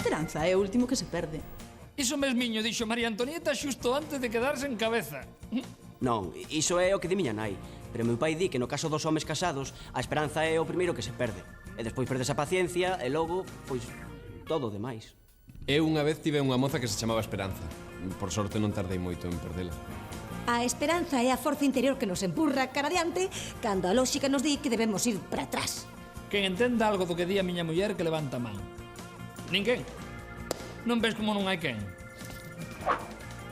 esperanza é o último que se perde. Iso mesmiño dixo María Antonieta xusto antes de quedarse en cabeza. Non, iso é o que di miña nai. Pero meu pai di que no caso dos homes casados a esperanza é o primeiro que se perde. E despois perdes a paciencia e logo, pois, todo o demais. Eu unha vez tive unha moza que se chamaba Esperanza. Por sorte non tardei moito en perdela. A esperanza é a forza interior que nos empurra cara adiante cando a lógica nos di que debemos ir para atrás. Quen entenda algo do que di a miña muller que levanta a man. Ninguén. Non ves como non hai quen?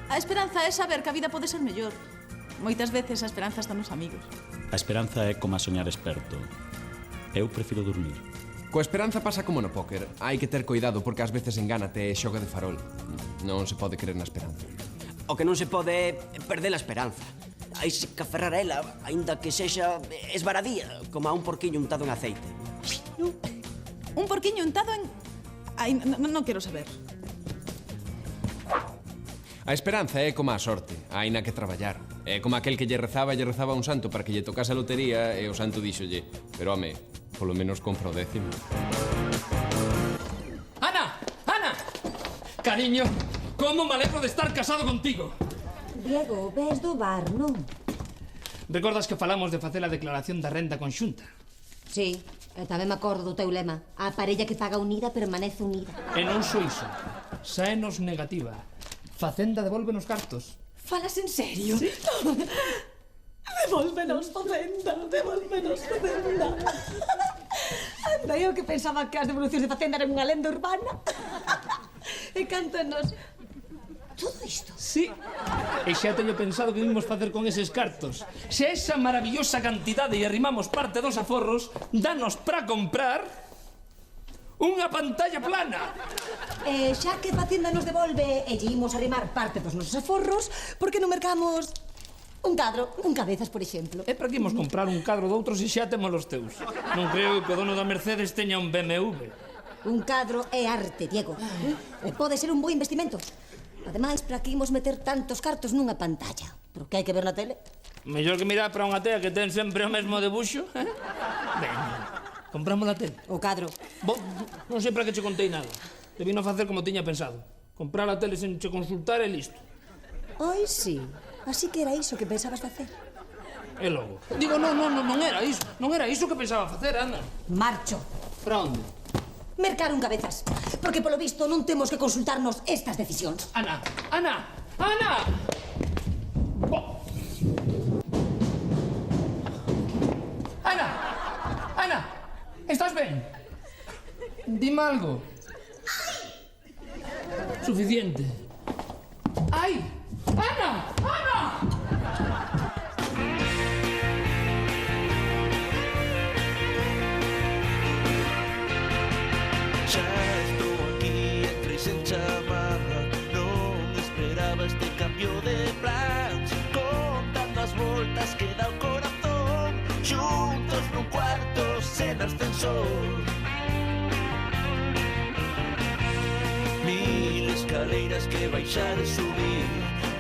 A esperanza é saber que a vida pode ser mellor. Moitas veces a esperanza está nos amigos. A esperanza é como a soñar esperto. Eu prefiro dormir. Coa esperanza pasa como no póker. Hai que ter cuidado porque ás veces engánate e xoga de farol. Non se pode crer na esperanza. O que non se pode é perder a esperanza. Hai que aferrar a ela, aínda que sexa esvaradía, como a un porquiño untado en aceite. Un porquiño untado en... Ai, non quero saber. A esperanza é como a sorte, aínda que traballar. É como aquel que lle rezaba a un santo para que lle tocase a lotería e o santo díxolle: pero, home, polo menos compra o décimo. Ana! Ana! Cariño, como me alegro de estar casado contigo. Diego, ves do bar, non? Recordas que falamos de facer a declaración da renda conxunta? Sí, e tamén me acordo do teu lema. A parella que paga unida permanece unida. E non só iso. Saenos negativa. Facenda devolve nos cartos. Falas en serio? Sí. Devolvenos Facenda, devolvenos Facenda. Anda, eu que pensaba que as devolucións de Facenda eran unha lenda urbana. E cántanos todo isto. Sí. E xa teño pensado que vimos facer con eses cartos. Se esa maravillosa cantidade e arrimamos parte dos aforros, danos para comprar unha pantalla plana. E xa que Facenda nos devolve e lle imos arrimar parte dos nosos aforros, por que non mercamos un cadro, un cabezas, por exemplo? E para que imos comprar un cadro de outros se xa temos os teus? Non creo que o dono da Mercedes teña un BMW. Un cadro é arte, Diego. E pode ser un bo investimento. Ademais, para que imos meter tantos cartos nunha pantalla? Porque hai que ver na tele. Mellor que mirar para unha tea que ten sempre o mesmo debuxo, eh? Venga, compramos a tele. O cadro. Bo, non sei para que che contei nada. Te vino a facer como tiña pensado. Comprar a tele sen che consultar e listo. Ai, sí. Así que era iso que pensabas facer. E logo? Digo, non era iso. Non era iso que pensaba facer, anda. Marcho. Para onde? Mercar un cabezas. Porque polo visto non temos que consultarnos estas decisións. Ana! Ana! Ana! Oh. Ana! Ana! Estás ben? Dime algo. Suficiente. Ai! Ana! Ana! Xa estou aquí, entrei sen chamar. Non esperaba este cambio de plans. Contando as voltas que dá o corazón. Xuntos nun cuarto sen ascensor. Mil escaleiras que baixar e subir.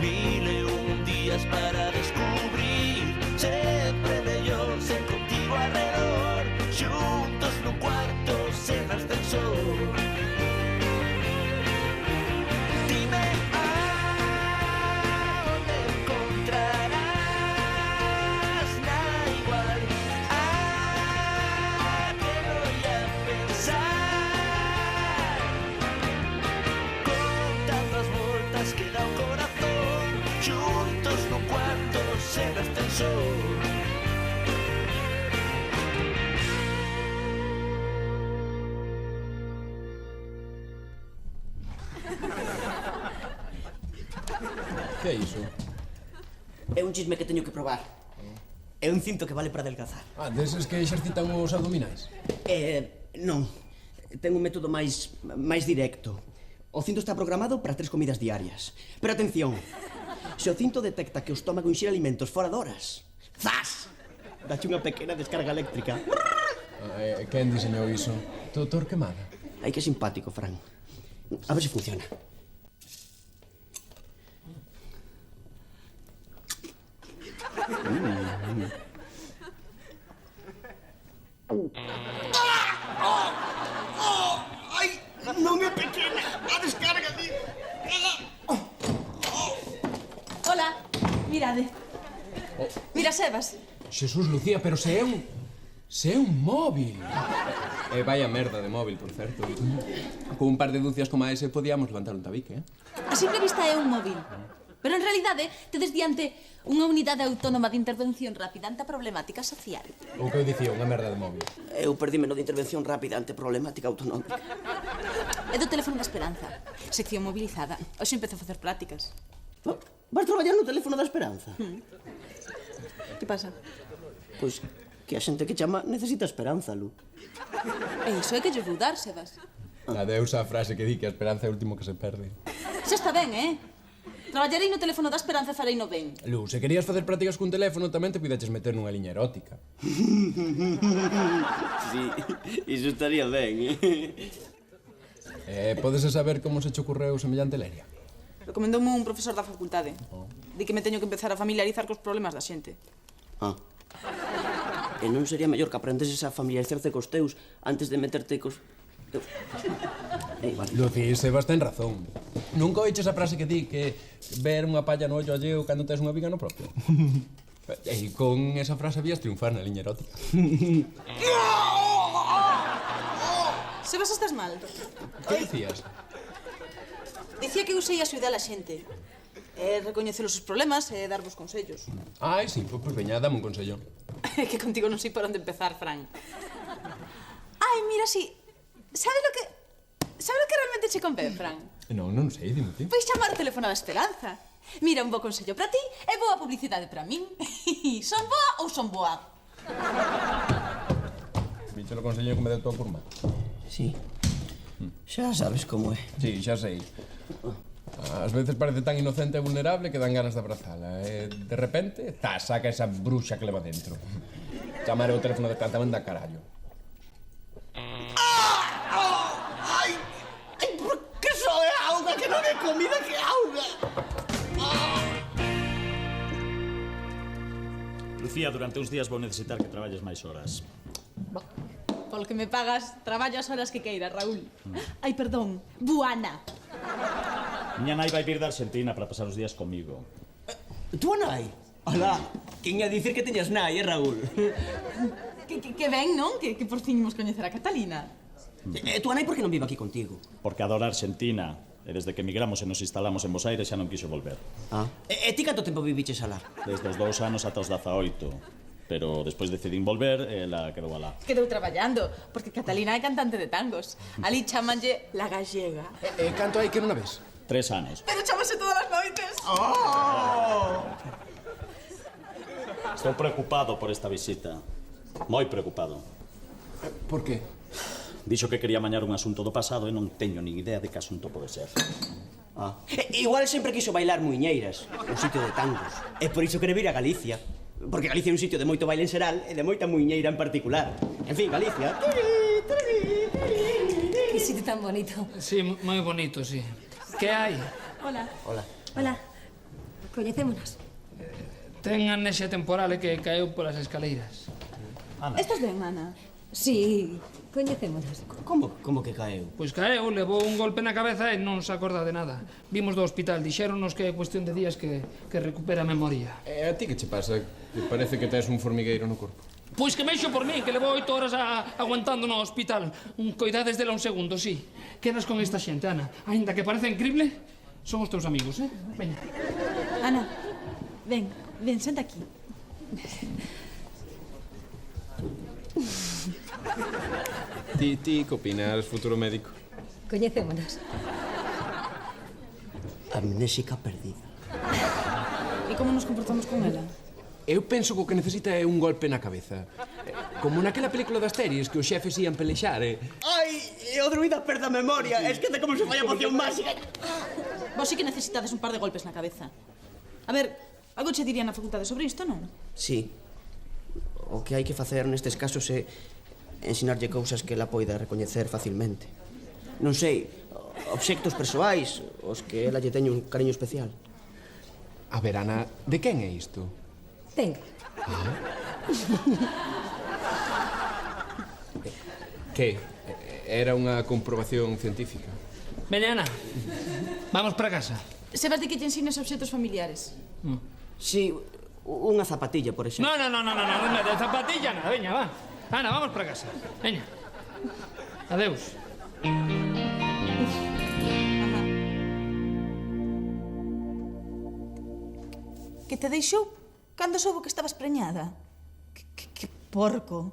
1001 días para descubrir. Sempre mellor sen contigo alrededor. Xuntos nun cuarto sen ascensor. Dime aonde encontrarás na igual. Que voy a pensar contando as voltas que dá o corazón. Xuntos nun cuarto sen ascensor. Que é iso? É un chisme que teño que probar. É un cinto que vale para adelgazar. Ah, deses que exercitan os abdominais. Non. Ten un método máis directo. O cinto está programado para 3 comidas diarias. Pero atención, se o cinto detecta que o estómago inxere alimentos fora de horas, ¡zas! Dache unha pequena descarga eléctrica. Quen diseñou iso? Torquemada. Ai, que simpático, Fran. A ver se funciona. ¡Ai! Non é pequena! Xesús, Lucía, pero se é un... Se é un móvil. Vaya merda de móvil, por certo. Con un par de ducias como a ese podíamos levantar un tabique, A simple vista é un móvil. Pero en realidade, tedes diante unha unidade autónoma de intervención rápida ante a problemática social. O que eu dicía, unha merda de móvil. Eu perdíme no de intervención rápida ante problemática autonómica. É do teléfono da Esperanza. Sección mobilizada. Hoxe empezo a facer prácticas. Vas traballar no teléfono da Esperanza? Que pasa? Pois que a xente que chama necesita esperanza, Lu. E iso é que lles vou dar, Sebas. Adeus a frase que di que a esperanza é o último que se perde. Xa está ben, Traballarei no teléfono da Esperanza e farei no ben. Lu, se querías facer prácticas cun teléfono tamén te puidaches meter nunha liña erótica. Sí, iso estaría ben, Podes saber como se che ocurreu semellante leria? Recomendoume un profesor da facultade. Di que me teño que empezar a familiarizar cos problemas da xente. E non sería mellor que aprendeses a familiarizarte cos teus antes de meterte cos... Vale. Luci, Sebas ten razón. Nunca oiches a frase que di que ver unha palla no ollo alleo cando tes unha viga no propio? E con esa frase vías triunfar na liña erótica. Sebas, estás mal. Que dicías? Dicía que usei a axudar a xente. Recoñecer os seus problemas e darvos consellos. Ai, sí, pois veña, dame un consello. É que contigo non sei por onde empezar, Fran. Ai, mira, si... Sabes lo que realmente che convén, Fran? Non sei, dime ti. Pois chamar o teléfono da Esperanza. Mira, un bo consello para ti e boa publicidade para min. Son boa ou son boa? Viche o consello que me deu tua curma? Sí. Xa sabes como é. Sí, xa sei. Ás veces parece tan inocente e vulnerable que dan ganas de abrazala. E de repente, saca esa bruxa que leva dentro. Chamar o teléfono de Esperanza manda carallo. Ai, por que só é auga, que non é comida, que é auga? Lucía, durante uns días vou necesitar que traballes máis horas. Polo que me pagas, traballo as horas que queiras, Raúl. Ai, perdón, Buana. Miña nai vai vir da Argentina para pasar os días comigo. Tua nai? Alá, quen ia dicir que teñas nai, Raúl? Que ben, non? Que por fin imos coñecer a Catalina. E tua nai por que non vive aquí contigo? Porque adora Argentina. E desde que emigramos e nos instalamos en Bos Aires xa non quixo volver. E ti canto tempo viviches alá? Desde os 2 anos ata os 18. Pero despois decidín volver e ela quedou alá. Quedou traballando, porque Catalina é cantante de tangos. Ali chamanlle La Gallega. E canto hai que non a ves? 3 anos. Pero chamase todas as noites. Estou preocupado por esta visita. Moi preocupado. Por qué? Dixo que quería mañar un asunto do pasado e non teño nin idea de que asunto pode ser. Igual sempre quiso bailar muiñeiras, un sitio de tangos. É por iso quere vir a Galicia. Porque Galicia é un sitio de moito baile en xeral e de moita muiñeira en particular. En fin, Galicia. Que sitio tan bonito. Sí, moi bonito, sí. Que hai? Hola. Hola. Hola. Coñecémonos. Ten amnesia temporal e que caeu polas escaleiras. Estás ben, Ana? Sí, coñecémonos. Como que caeu? Pois caeu, levou un golpe na cabeza e non se acorda de nada. Vimos do hospital, dixéronos que é cuestión de días que recupera a memoria. E a ti que che pasa? Que parece que tes un formigueiro no corpo. Pois que mexo por mí, que levou 8 horas aguantando no hospital. Coidades dela un segundo, sí. Quedas con esta xente, Ana. Ainda que parece incrible, son os teus amigos, Veña. Ana, ven, senta aquí. Ti que opinas, futuro médico? Coñecémonos. Amnésica perdida. E como nos comportamos con ela? Eu penso que o que necesita é un golpe na cabeza. Como naquela película das series que os xefes ían pelexar Ai, e o druida perde a memoria. Esquece como se fai a poción máxica. Vos sí que necesitades un par de golpes na cabeza. A ver, algo che diría na facultade sobre isto, non? Sí. O que hai que facer nestes casos é ensinarlle cousas que ela poida recoñecer facilmente. Non sei, obxectos persoais, os que ela lle teñe un cariño especial. A ver, Ana, de quen é isto? Venga. Que? Era unha comprobación científica. Veña, Ana, vamos para casa. Sebas de que te ensines obxectos familiares. Sí, Unha zapatilla, por exemplo. No, de zapatilla nada, veña, va. Ana, vamos para casa. Veña. Adeus. Que te deixou cando soubo que estabas preñada? Que porco.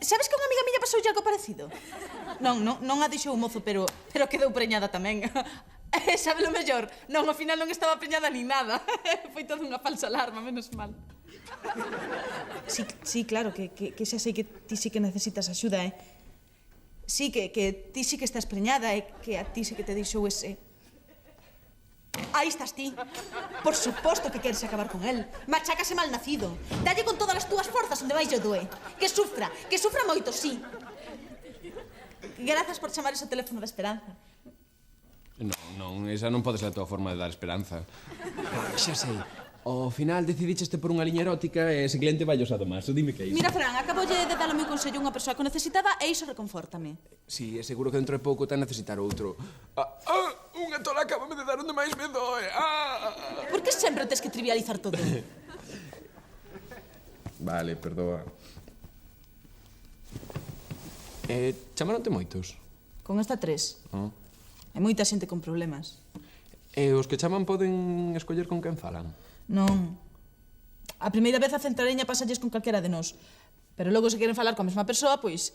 Sabes que unha amiga miña pasou algo parecido? Non a deixou o mozo, pero quedou preñada tamén. Sabe lo mellor? Non, ao final non estaba preñada ni nada. Foi toda unha falsa alarma, menos mal. Sí, claro, que xa sei que ti sí que necesitas axuda, Sí, que ti sí que estás preñada e que a ti sí que te deixou ese... Aí estás ti. Por suposto que queres acabar con él. Machácase mal nacido. Dalle con todas as túas forzas onde vai yo doe. Que sufra moito, sí. Grazas por chamar ese teléfono da esperanza. Non, esa non pode ser a tua forma de dar esperanza. Xa sei. Ao final decidicheste por unha liña erótica e ese cliente vai a Tomás. Dime que é iso. Mira, Fran, acabolle de dar o meu consello a unha persoa que necesitada e iso reconfórtame. Si, é seguro que dentro de pouco te necesitar outro. Unha tola acabame de dar onde máis me doe. Por que sempre tes que trivializar todo? Vale, perdoa. Chamaronte moitos? Con esta 3. Hai moita xente con problemas. E os que chaman poden escoller con quen falan? Non. A primeira vez a centrareña pasalles con calquera de nós. Pero logo se queren falar coa mesma persoa, pois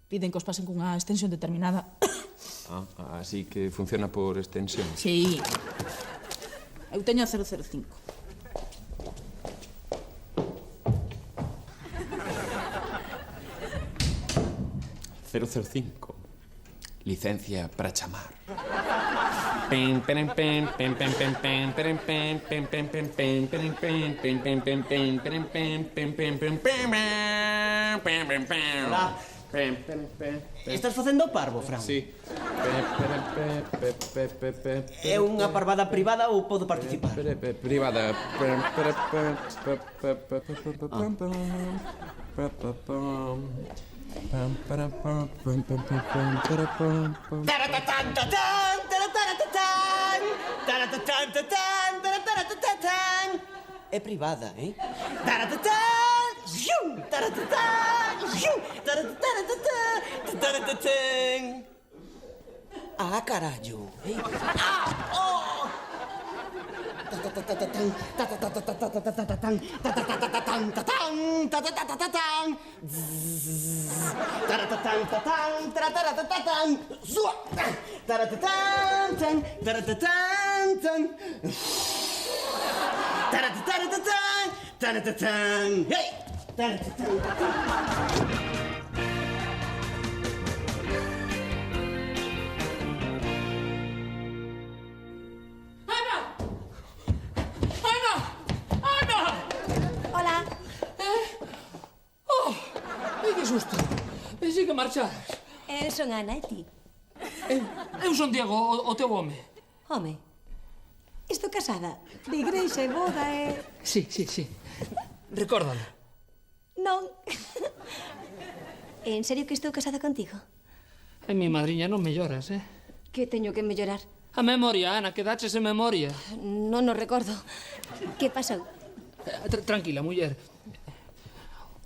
piden que os pasen cunha extensión determinada. Así que funciona por extensión. Sí. Eu teño a 005. Licencia para chamar. Hola. Estás facendo o parvo, Fran? Sí. É unha parvada privada ou podo participar? Privada. É privada, carallo. Hola. Que susto. Pensei que marcharas. Eu son Ana, e ti? Eu son Diego, o teu home. Home, estou casada. De igrexa e boda e... Sí. Recórdalo. Non. En serio que estou casada contigo? Ai, mi madriña, non me lloras, Que teño que mellorar? A memoria, Ana, quedaches en memoria. Non o recordo. Que pasou? Tranquila, muller.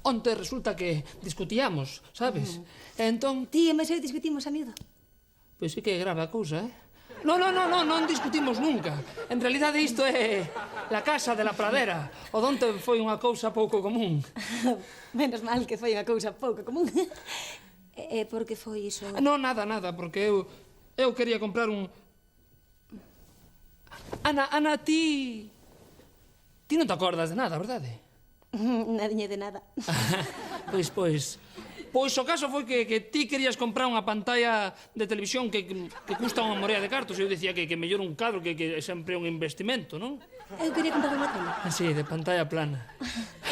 Onte resulta que discutíamos, sabes? E entón... Ti e máis eu discutimos a miúdo. Pois sí que é grave a cousa, Non discutimos nunca. En realidade isto é la casa de la pradera. O donte foi unha cousa pouco común. Menos mal que foi unha cousa pouco común. E por que foi iso? Non, nada, porque eu quería comprar un... Ana, ti non te acordas de nada, verdade? Nadiña de nada. Pois o caso foi que ti querías comprar unha pantalla de televisión que custa unha morea de cartos. Eu dicía que mellor un cadro que sempre é un investimento, non? Eu quería comprar unha tele. Sí, de pantalla plana.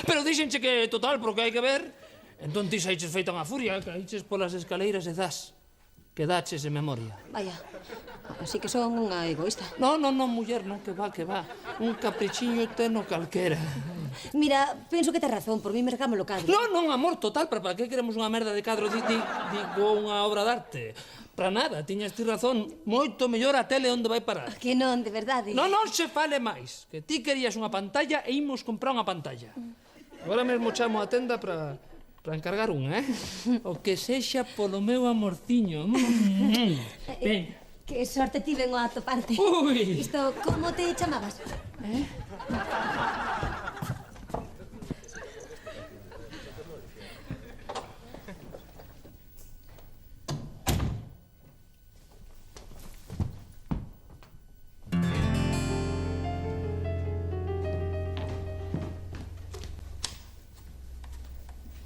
Pero díxenche que total, porque hai que ver. Entón ti saíches feita unha furia, caíches polas escaleiras e quedaches en memoria. Vaya, así que son unha egoísta. Non, muller, non, que va. Un caprichiño teno calquera. Mira, penso que tes razón, por mí mercamos o cadro. Non, amor, total, para que queremos unha merda de cadro digo unha obra de arte? Para nada, tiñas ti razón, moito mellor a tele onde vai parar. Que non, de verdade. Non se fale máis, que ti querías unha pantalla e imos comprar unha pantalla. Agora mesmo chamo a tenda para encargar unha, O que sexa polo meu amorciño. Ven. Que sorte tiven a atoparte. Ui. Isto, como te chamabas?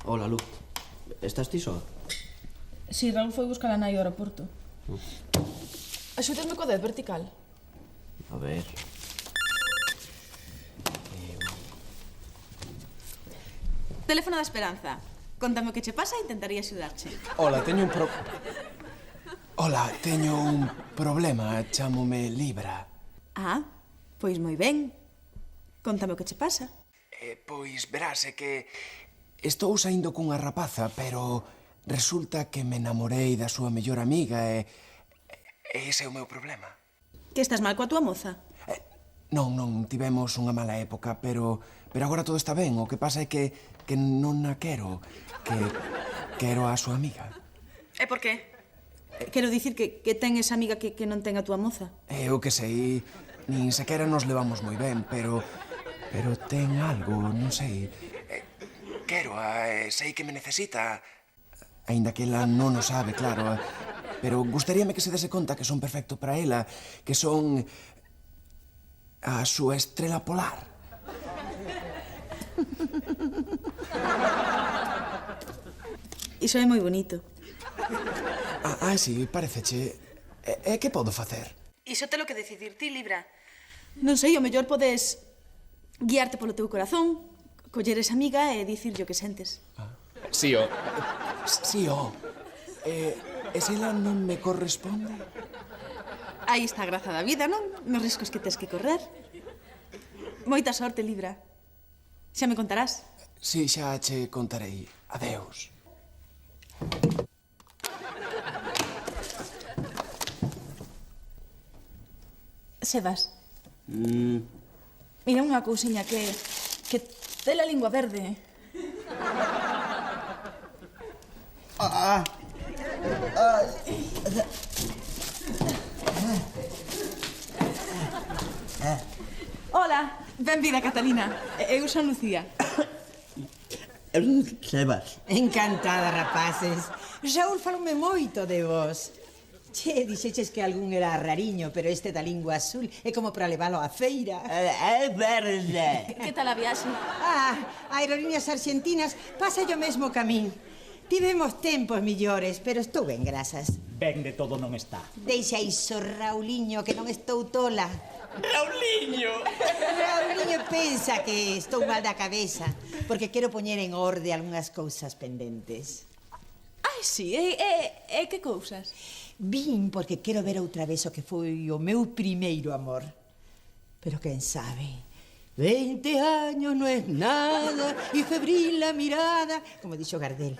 Hola, Lu. Estás ti só? Si, Raúl foi buscar a nai ao aeroporto. Axúdame co dedo vertical. A ver... Teléfono da Esperanza. Contame o que che pasa e intentaría axudarche. Hola, teño un problema. Chámome Libra. Ah, pois moi ben. Contame o que che pasa. Pois verás, é que estou saindo cunha rapaza, pero resulta que me namorei da súa mellor amiga e ese é o meu problema. Que estás mal coa túa moza? Non, tivemos unha mala época, pero agora todo está ben. O que pasa é que non a quero, que quero a súa amiga. E por qué? Quero dicir que ten esa amiga que non ten a túa moza. Eu que sei, nin sequera nos levamos moi ben, pero ten algo, non sei. Quero a, sei que me necesita, aínda que ela non o sabe, claro. Pero gustaríame que se dese conta que son perfecto para ela, que son a súa estrela polar. Iso é moi bonito. Sí, pareceche. E que podo facer? Iso te lo que decidir ti, Libra. Non sei, o mellor podes guiarte polo teu corazón, coller esa amiga e dicirlle o que sentes. Sí, o. E se ela non me corresponde? Aí está a graza da vida, non? Nos riscos que tes que correr. Moita sorte, Libra. Xa me contarás. Sí, xa che contarei. Adeus. Sebas. Mira unha cousiña que ten a lingua verde. Hola, benvida, Catalina. Eu son Lucía. Sebas. Encantada, rapaces. Raúl faloume moito de vos. Che, dixeches que algún era rariño, pero este da lingua azul é como para leválo á feira. É verdade. Que tal a viaxe? A aerolíneas argentinas pasa yo mesmo camín. Tivemos tempos millores, pero estou ben, grazas. Ben de todo non está. Deixa iso, Rauliño, que non estou tola. Rauliño! Rauliño pensa que estou mal da cabeza, porque quero poñer en orde algunhas cousas pendentes. Ai, sí, e que cousas? Vin porque quero ver outra vez o que foi o meu primeiro amor. Pero quen sabe, 20 años no es nada y febril la mirada, como dixo Gardel.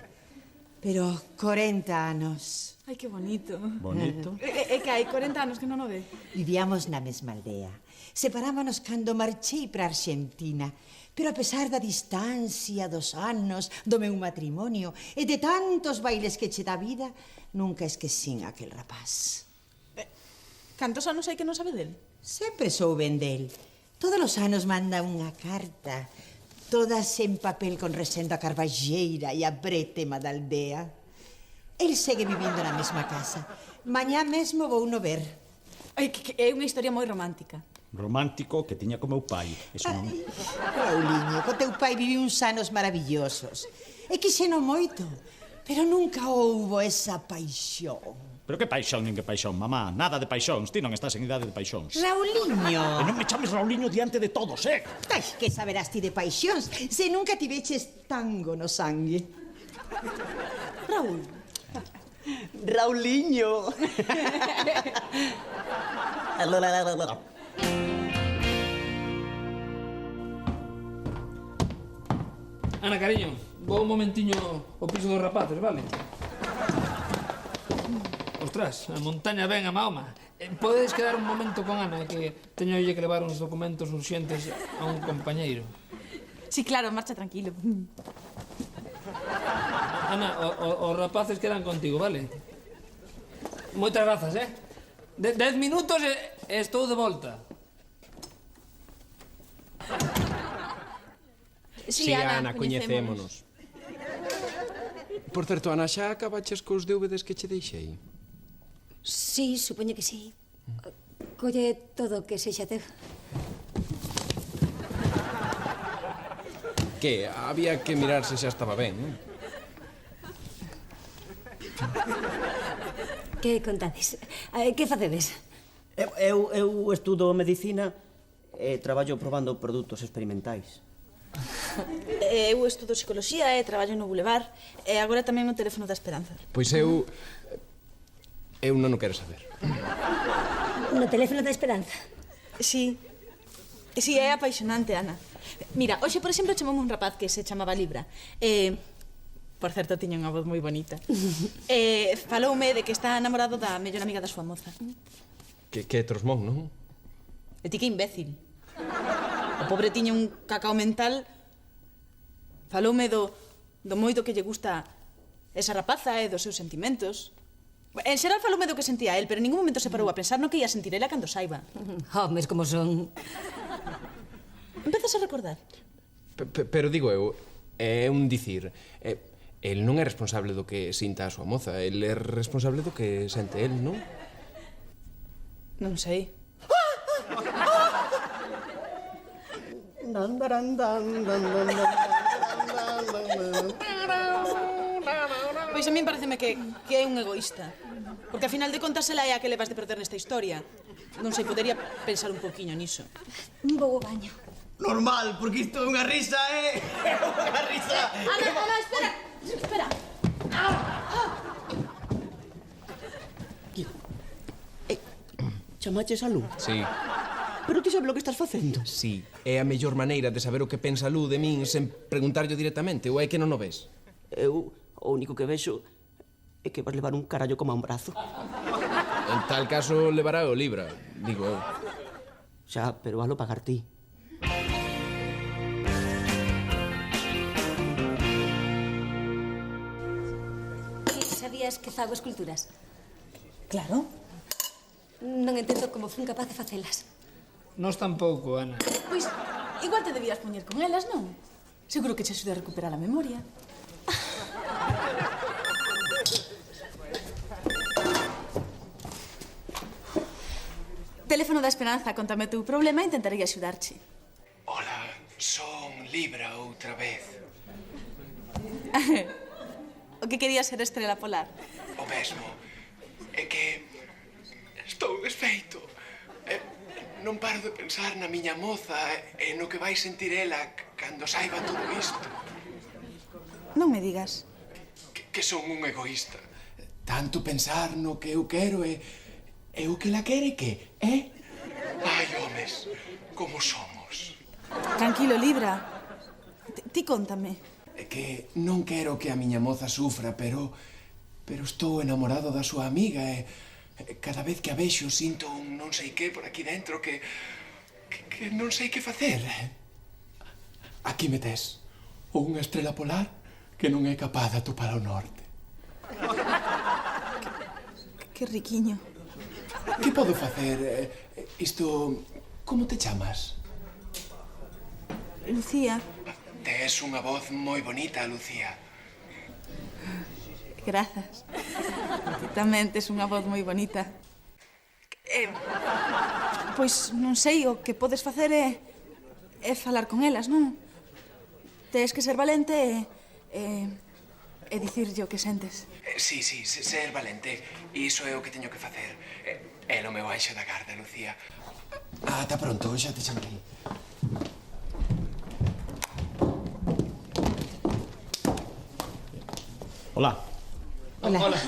Pero 40 anos. Ai, que bonito. Bonito. É que hai 40 anos que non o ve. Vivíamos na mesma aldea. Separámonos cando marchei para Argentina. Pero a pesar da distancia, dos anos, do meu matrimonio e de tantos bailes que che dá vida, nunca esquecín aquel rapaz. Cantos anos hai que non sabe del? Sempre souben del. Todos os anos manda unha carta, todas en papel con Resendo a Carballeira e a brétema da aldea. El segue vivindo na mesma casa. Mañá mesmo vou no ver. Ai, que é unha historia moi romántica. Romántico que tiña co meu pai. Eso non... Rauliño, co teu pai vivi uns anos maravillosos. E quixeno moito, pero nunca houbo esa paixón. Pero que paixón, nin que paixón, mamá. Nada de paixóns. Ti non estás en idade de paixóns. Rauliño! E non me chames Rauliño diante de todos, Ai, que saberás ti de paixóns se nunca tiveches tango no sangue. Raúl. Rauliño! Ana, cariño, vou un momentiño ao piso dos rapaces, vale? Ostras, a montaña ven a Mahoma. Podedes quedar un momento con Ana, que teño que levar uns documentos urxentes a un compañeiro. Sí, claro, marcha tranquilo. Ana, os rapaces quedan contigo, vale? Moitas grazas, 10 minutos e estou de volta. Sí, Ana, coñecémonos. Por certo, Ana, xa acabaches cos DVDs que che deixei? Sí, supoño que sí. Colle todo o que sexa teu. Que? Había que mirar se xa estaba ben, non? Que contades? Que facedes? Eu estudo medicina e traballo probando produtos experimentais. Eu estudo psicoloxía e traballo no Boulevard e agora tamén no Teléfono da Esperanza. Pois eu non o quero saber. No Teléfono da Esperanza? Sí. Sí, é apaixonante, Ana. Mira, hoxe, por exemplo, chamoume un rapaz que se chamaba Libra. Por certo, tiña unha voz moi bonita. Faloume de que está enamorado da mellor amiga da súa moza. Que é trosmón, non? E ti que imbécil. O pobre tiña un cacao mental. Faloume do moito que lle gusta esa rapaza e dos seus sentimentos. En xeral faloume do que sentía el, pero en ningún momento se parou a pensar no que ia sentir ela cando saiba. Homes como son. Empezas a recordar? Pero digo eu, é un dicir... El non é responsable do que sinta a súa moza, el é responsable do que sente el, non? Non sei. Pois a min pareceme que é un egoísta. Porque, a final de contas, ela é a que levas de perder nesta historia. Non sei, podería pensar un poquinho niso. Vou ao baño. Normal, porque isto é unha risa, É unha risa. Ana, espera. Espera. Chamaches a Lu? Sí. Pero ti sabes o que estás facendo? Sí, é a mellor maneira de saber o que pensa Lu de min sen preguntarlle directamente, ou é que non o ves? Eu, o único que vexo é que vas levar un carallo como a un brazo. En tal caso, levará o Libra, digo eu. Xa, pero valo pagar ti. Sabías que fago esculturas? Claro. Non entendo como fun capaz de facelas. Nos tampouco, Ana. Pois, igual te debías poñer con elas, non? Seguro que che axuda a recuperar a memoria. Teléfono da Esperanza, contame o teu problema e intentarei axudarche. Hola, son Libra outra vez. O que quería ser estrela polar. O mesmo. É que estou desfeito. Non paro de pensar na miña moza e no que vai sentir ela cando saiba todo isto. Non me digas. Que son un egoísta. Tanto pensar no que eu quero e o que la quere que, Ai, homes, como somos. Tranquilo, Libra. Ti contame. É que non quero que a miña moza sufra, pero estou enamorado da súa amiga e cada vez que a vexo sinto un non sei que por aquí dentro que non sei que facer. Aquí me tes unha estrela polar que non é capaz de atopar ao norte. Que riquiño. Que podo facer? Isto... Como te chamas? Lucía. Tes unha voz moi bonita, Lucía. Grazas. Ti tamén tes unha voz moi bonita. Pois non sei, o que podes facer é falar con elas, non? Tes que ser valente e dicirlle o que sentes. Sí, ser valente. Iso é o que teño que facer. É o meu anxo da garda, Lucía. Ata pronto, xa te chamei. Hola. Hola.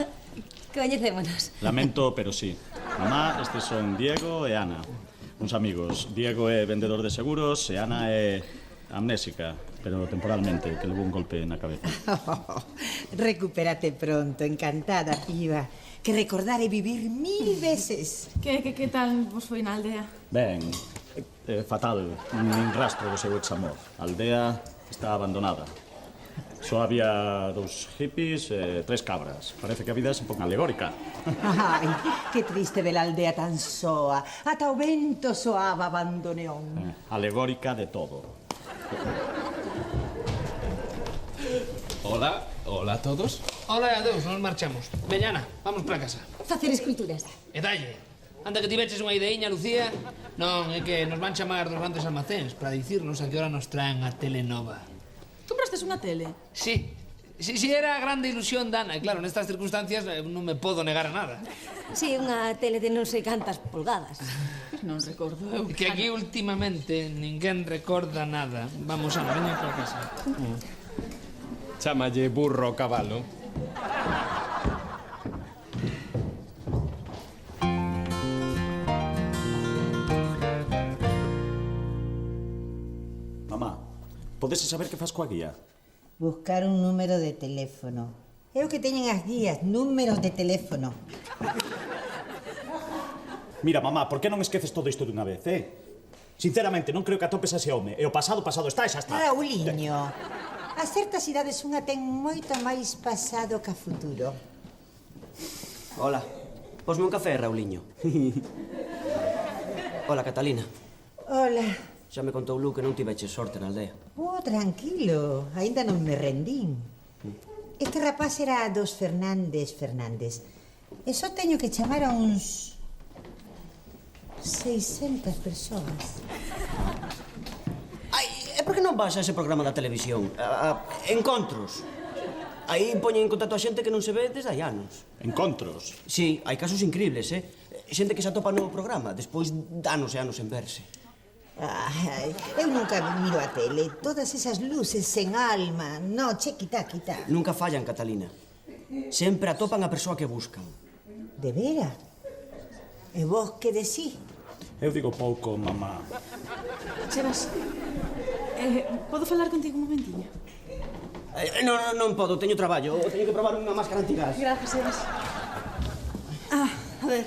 Coñecémonos. Lamento, pero sí. Mamá, estes son Diego e Ana. Uns amigos. Diego é vendedor de seguros e Ana é amnésica. pero temporalmente, que levou un golpe na cabeza. Recupérate pronto, encantada, piba. Que recordar e vivir 1000 veces. Que tal vos foi na aldea? Ben, fatal, nin rastro do seu examor. A aldea está abandonada. Só había 2 hippies e 3 cabras. Parece que a vida se pon alegórica. Ai, que triste ver a aldea tan soa. Ata o vento soaba abandoneón. Alegórica de todo. Hola a todos. Hola e adeus, nos marchamos. Veña, Ana, vamos para casa. Facer esculturas. E dalle. Anda que tiveches unha ideiña, Lucía. Non, é que nos van chamar dos grandes almacéns para dicirnos a que hora nos traen a tele nova. Compraste unha tele? Sí, era a grande ilusión da Ana. E claro, nestas circunstancias non me podo negar a nada. Sí, unha tele de non sei cantas polgadas. Non recordo eu. Que aquí últimamente ninguén recorda nada. Vamos, Ana, veña para casa. Chámalle burro ao cabalo. Mamá, podese saber que faz coa guía? Buscar un número de teléfono. É o que teñen as guías, números de teléfono. Mira, mamá, por que non esqueces todo isto dunha vez, Sinceramente, non creo que atopes a ese home. E o pasado está e xa está. Rauliño, a certas idades unha ten moito máis pasado que futuro. Hola. Posme un café, Rauliño. Hola, Catalina. Hola. Xa me contou Lu que non tiveches sorte na aldea. Oh, tranquilo, aínda non me rendín. Este rapaz era dos Fernández. E só teño que chamar a uns 600 persoas. Ai, e por que non vas a ese programa da televisión? A Encontros. Aí poñen en contacto a xente que non se ve desde hai anos. Encontros? Sí, hai casos increíbles, Xente que se atopa no programa, despois de anos e anos en verse. Ai, eu nunca miro a tele. Todas esas luces sen alma. No, quita. Nunca fallan, Catalina. Sempre atopan a persoa que buscan. De vera? E vos que decís? Eu digo pouco, mamá. Sebas, podo falar contigo un momentiño? Non podo, teño traballo. Teño que probar unha máscara antigás. Gracias, Sebas. A ver.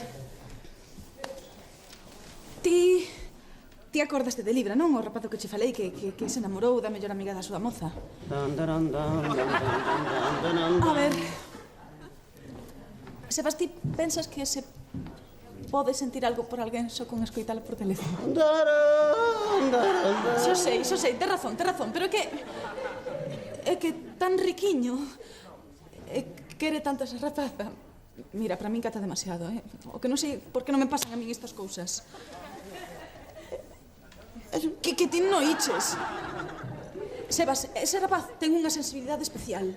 Ti acordaste de Libra, non? O rapazo que che falei que se namorou da mellor amiga da súa moza. A ver. Sebas, ti pensas que se pode sentir algo por alguén só con escoitalo por teléfono? Xo sei, tes razón, pero é que tan riquiño quere tanto esa rapaza. Mira, para min cata demasiado, O que non sei por que non me pasan a min estas cousas. Que ti non oíches. Sebas, ese rapaz ten unha sensibilidade especial.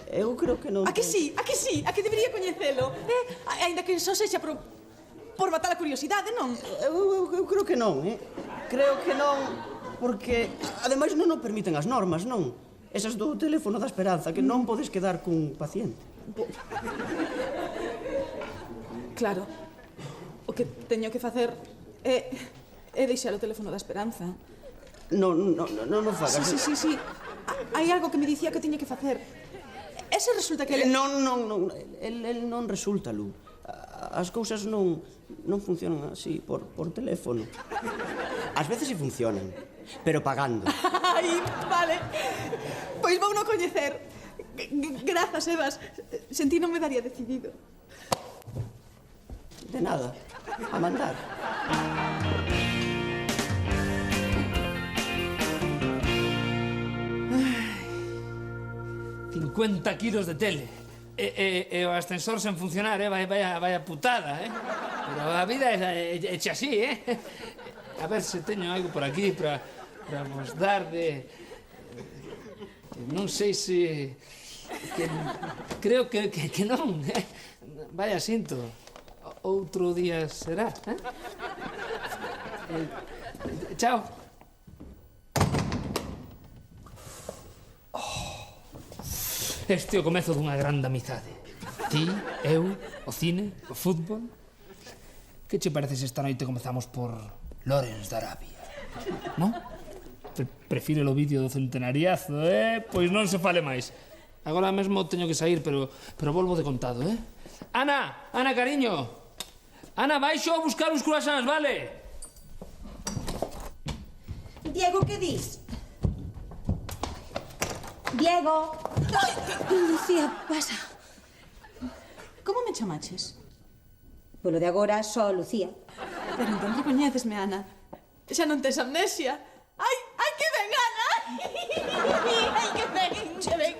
Eu creo que non... A que sí? A que debería coñecelo? Ainda que só sexa por matar a curiosidade, non? Eu creo que non, Creo que non, porque ademais non o permiten as normas, non? Esas do teléfono da esperanza, que non podes quedar cun paciente. Claro. O que teño que facer é deixar o teléfono da esperanza. Non o fagas. Sí. Hai algo que me dicía que tiña que facer. Ese resulta que... Non. El non resulta, Lu. As cousas non funcionan así, por teléfono. Ás veces sí funcionan, pero pagando. Ai, vale. Pois vou non coñecer. Grazas, Sebas. Sentí non me daría decidido. De nada. A mandar. 50 kilos de tele. E o ascensor sen funcionar, vaya putada, Pero a vida é así, A ver se teño algo por aquí para vos dar de... Non sei se... Creo que non, Vaya sinto. Outro día será, Chao. Este é o comezo dunha grande amizade. Ti, eu, o cine, o fútbol. Que che parece se esta noite comezamos por Lawrence de Arabia? Non? prefire o vídeo do centenariazo, pois non se fale máis. Agora mesmo teño que sair, pero volvo de contado, Ana, cariño. Ana, baixo a buscar uns croissants, vale? Diego, que dis? Diego! Ai, Lucía, pasa. Como me chamaches? Polo de agora, só Lucía. Pero entón recoñécesme, Ana. Xa non tes amnesia. Ai, que ben, Ana! Ai, que ben, che ben.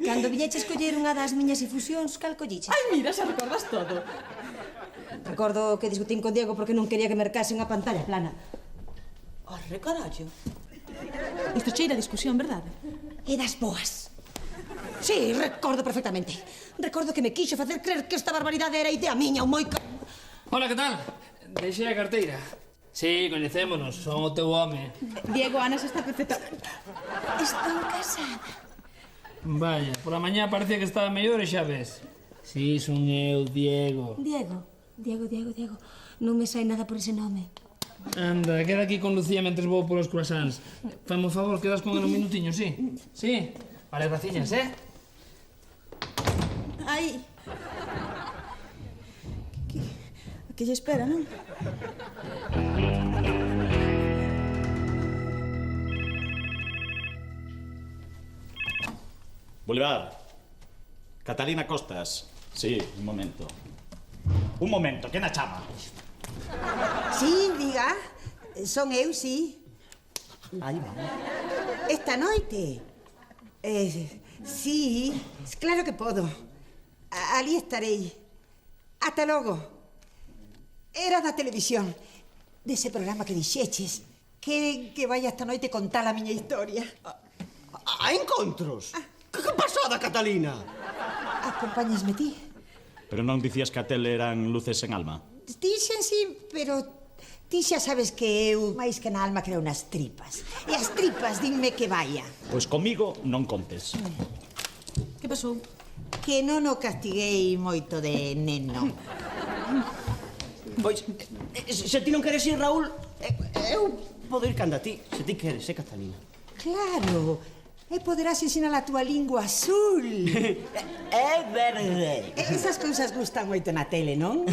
Cando viñeches coller unha das miñas infusións, cal colliches? Ai, mira, xa recordas todo. Recordo que discutín con Diego porque non quería que mercase unha pantalla plana. Arre, carallo. Isto cheira a discusión, verdade? E das boas. Sí, recordo perfectamente. Recordo que me quixo facer creer que esta barbaridade era idea miña ou moi... Hola, que tal? Deixei a carteira. Sí, coñecémonos, son o teu home. Diego, Ana, xa está perfecta. Estou casada. Vaya, pola mañá parecía que estaba mellor e xa ves. Sí, son eu, Diego. Diego. Non me sai nada por ese nome. Anda, queda aquí con Lucía mentres vou polos croissants. Fame o favor, quedas con el un minutiño, sí? Sí? Vale, graciñas, Ai. Que lle espera, non? Bolívar. Catalina Costas. Sí, un momento. Un momento, que na chama? Sí, diga. Son eu, sí. Aí va. Esta noite. Sí, claro que podo. Ali estarei. Ata logo. Era da televisión. Dese programa que dixeches. Que vai esta noite contar a miña historia. A encontros? Que pasada, Catalina? Acompáñasme ti. Pero non dicías que a tele eran luces en alma? Dixen sí, pero ti xa sabes que eu máis que na alma creo nas tripas. E as tripas dinme que vaya. Pois comigo non contes. Que pasou? Que non o castiguei moito de neno. Pois, se ti non queres ir, Raúl, eu podo ir canda ti, se ti queres, Catalina. Claro, e poderás ensinar a túa lingua azul. É verde. Esas cousas gustan moito na tele, non?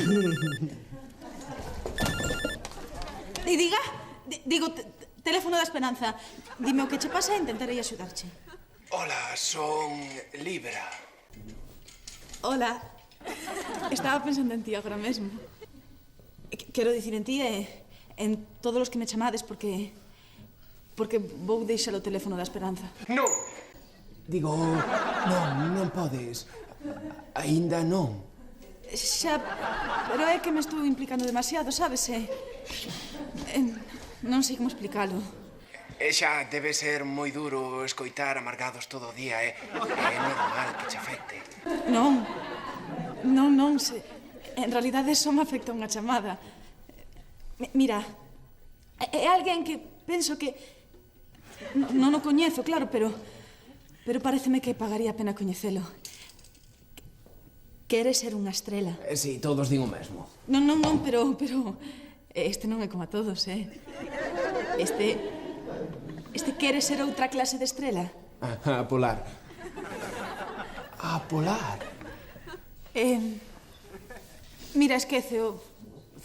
E diga, digo, teléfono da Esperanza. Dime o que che pasa e intentarei axudarche. Hola, son Libra. Hola. Estaba pensando en ti agora mesmo. Quero dicir en ti e en todos os que me chamades porque vou deixar o teléfono da Esperanza. Non. Digo, non podes. Aínda non. Xa, pero é que me estou implicando demasiado, sabes? Non sei como explicalo. Xa debe ser moi duro escoitar amargados todo o día, é normal que che afecte. Non, en realidade só me afecta unha chamada. Mira, é alguén que penso que non o coñezo, claro, pero pareceme que pagaría a pena coñecelo. Quere ser unha estrela. Si, todos din o mesmo. Non, pero este non é como a todos, Este quere ser outra clase de estrela. A polar. A polar? Mira, esqueceo.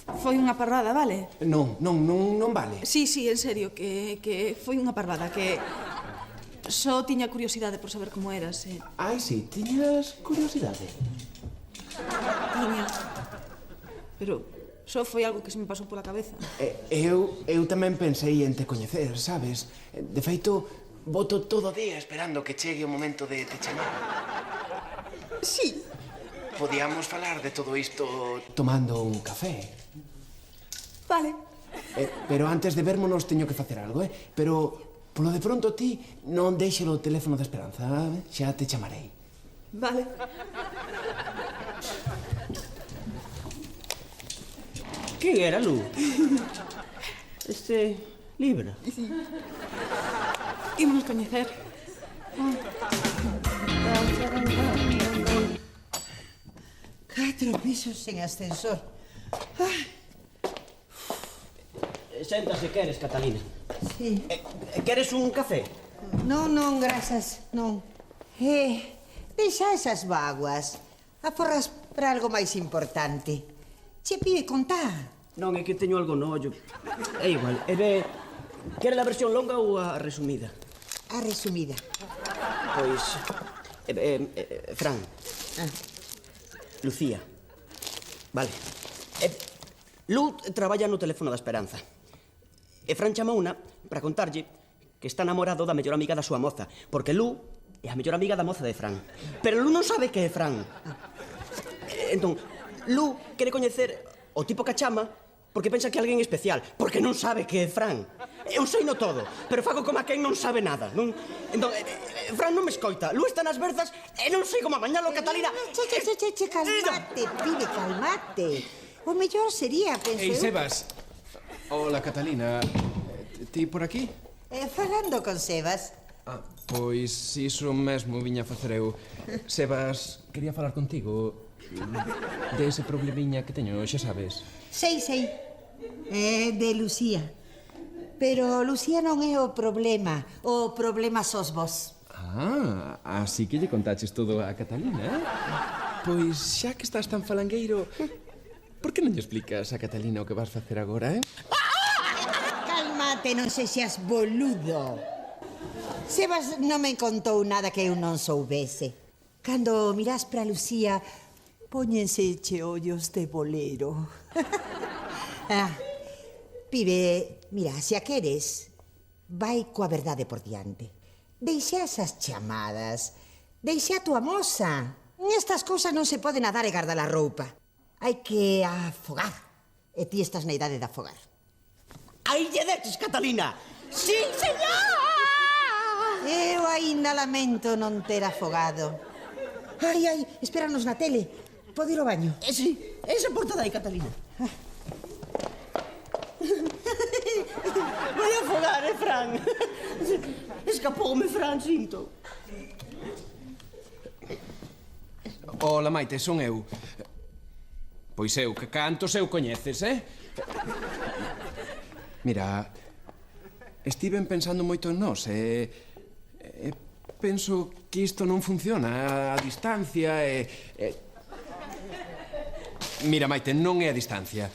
Foi unha parvada, vale? Non vale. Sí, en serio, que foi unha parvada, que só tiña curiosidade por saber como eras, Ai, si, tiñas curiosidade. Tiña. Pero só foi algo que se me pasou pola cabeza. Eu tamén pensei en te coñecer, sabes? De feito, boto todo o día esperando que chegue o momento de te chamar. Sí. Podíamos falar de todo isto tomando un café. Vale. Pero antes de vermonos teño que facer algo, Pero, polo de pronto, ti non deixe o teléfono da Esperanza, xa te chamarei. Vale. Quen era, Lu? Libra. Sí. Ímonos coñecer. Senta se queres, Catalina. Sí. Queres un café? Non, grazas, non. Deixa esas vaguas. Aforras para algo máis importante. Che, pibe, contá. Non, é que teño algo no ollo. É igual. Quere a versión longa ou a resumida? A resumida. Pois... Fran. Lucía. Vale. Lu traballa no teléfono da Esperanza. E Fran chamouna para contarlle que está namorado da mellor amiga da súa moza, porque Lu é a mellor amiga da moza de Fran. Pero Lu non sabe que é Fran. Entón, Lu quere coñecer o tipo que a chama porque pensa que é alguén especial, porque non sabe que é Fran. Eu sei no todo, pero fago como a quen non sabe nada. Entón, Fran non me escoita. Lu está nas berzas e non sei como amañalo, Catalina. Che, calmate, pibe, calmate. O mellor sería, penso Ei, eu... Sebas. Hola, Catalina. Ti por aquí? Falando con Sebas. Pois iso mesmo viña a facer eu. Sebas, quería falar contigo de ese problemiña que teño, xa sabes. Sei. De Lucía. Pero Lucía non é o problema sos vos. Así que lle contaches todo a Catalina? Pois xa que estás tan falangueiro, por que non lle explicas a Catalina o que vas facer agora, Cálmate, non sexas boludo. Sebas non me contou nada que eu non soubese. Cando mirás pra Lucía, póñense che ollos de bolero. Pibe, mira, se a queres, vai coa verdade por diante. Deixa esas chamadas. Deixa a tua moza. Estas cousas non se poden a dar e guardar a roupa. Hai que afogar. E ti estás na idade de afogar. Aí lle deches, Catalina. Sí, señor! Eu aínda lamento non ter afogado. Ai, espéranos na tele. Pode ir ao baño? Sí, esa porta dai, Catalina. Vai afogar, Fran? Escapoume, Fran, sinto. Hola, Maite, son eu. Pois eu, que cantos eu coñeces, Mira, estiven pensando moito en nós e penso que isto non funciona a distancia Mira, Maite, non é a distancia.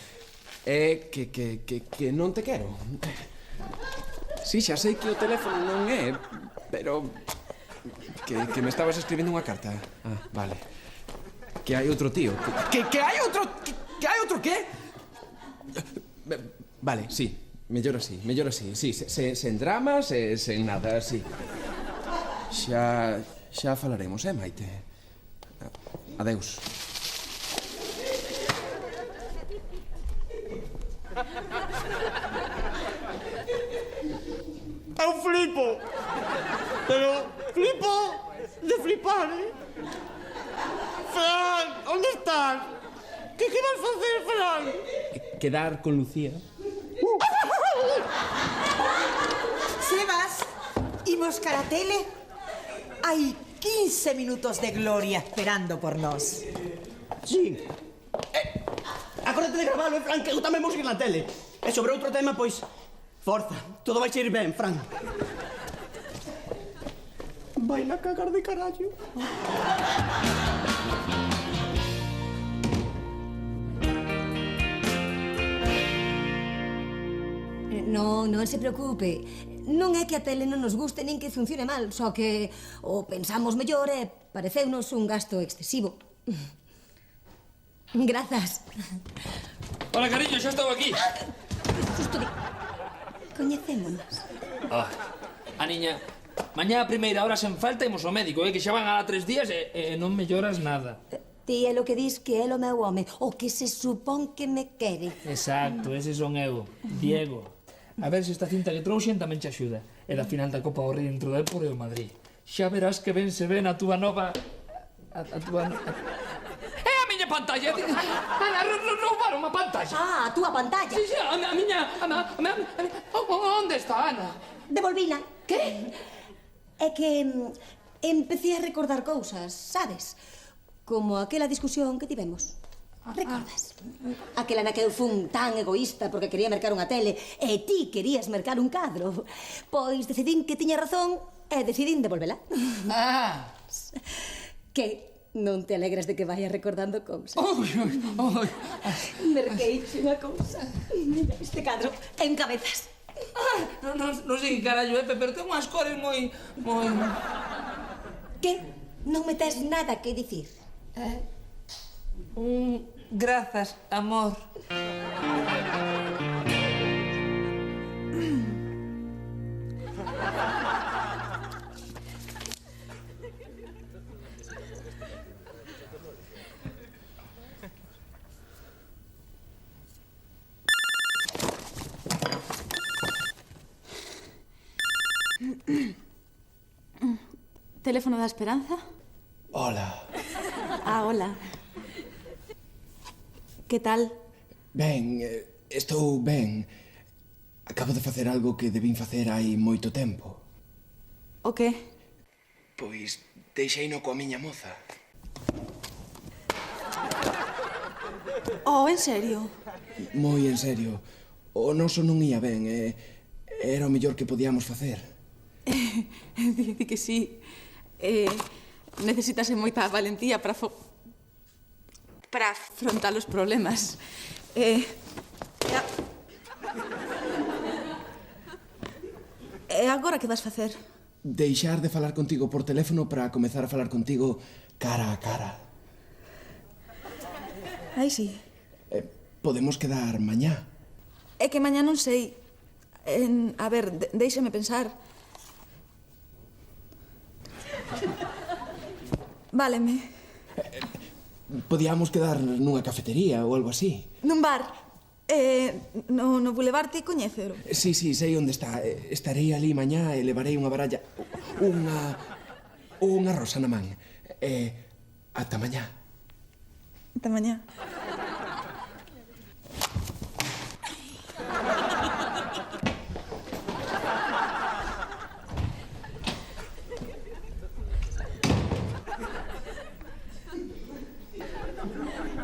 É que non te quero. Si, xa sei que o teléfono non é, pero que me estabas escribindo unha carta. Vale. Que hai outro tío. Que hai outro... Que hai outro qué? Vale, sí. Mellor así. Sí, sen dramas e sen nada, sí. Xa falaremos, Maite? Adeus. Eu flipo. Pero flipo de flipar, Fran, onde estás? Que vas facer, Fran? Quedar con Lucía. Sebas, imos cara a tele? Hai 15 minutos de gloria esperando por nós. Sí. Acórdate de gravalo, Fran, que eu tamén vou seguir na tele. E sobre outro tema, pois... Forza, todo vai ir ben, Fran. Vai na cagar de carallo. Non se preocupe. Non é que a tele non nos guste nin que funcione mal, só que o pensamos mellor e pareceunos un gasto excesivo. Grazas. Hola, cariño, xa estou aquí. Justo de... Coñecémonos. A niña, mañá a primeira hora sen falta imos ao médico, que xa van a 3 días e non melloras nada. Ti é lo que dis que é o meu home, o que se supón que me quere. Exacto, ese son eu, Diego. A ver se esta cinta que trouxen tamén te axuda. E da final da Copa do Rei dentro del por o Madrid. Xa verás que ben se ven a túa nova... A túa... É a miña pantalla! Ana, roubaron a pantalla! A túa pantalla? Sí, a miña... Onde está, Ana? Devolvila. Que? É que empecé a recordar cousas, sabes? Como aquela discusión que tivemos. Recordas? Aquela na que eu fun tan egoísta porque quería mercar unha tele e ti querías mercar un cadro. Pois decidín que tiña razón e decidín devolvela. Ah. Que non te alegras de que vaya recordando cousas. Oi. Merqueiche unha cousa. Mira este cadro en cabezas. Non sei que carallo é, pero ten unhas cores moi... Que? Non me tes nada que dicir? Grazas, amor. Teléfono da Esperanza? Hola. Hola. Que tal? Ben, estou ben. Acabo de facer algo que debín facer hai moito tempo. O que? Pois deixeino coa miña moza. Oh, en serio? Moi en serio. O noso non ia ben e era o mellor que podíamos facer. Di que sí. Necesitase moita valentía para afrontar os problemas. E agora que vas facer? Deixar de falar contigo por teléfono para comezar a falar contigo cara a cara. Ai, sí. Podemos quedar mañá. É que mañá non sei. A ver, déixame pensar. Váleme. Podíamos quedar nunha cafetería ou algo así. Nun bar. No Boulevard ti coñécero. Sí, sei onde está. Estarei ali mañá e levarei unha baralla... Unha rosa na man. Ata mañá. Ata mañá.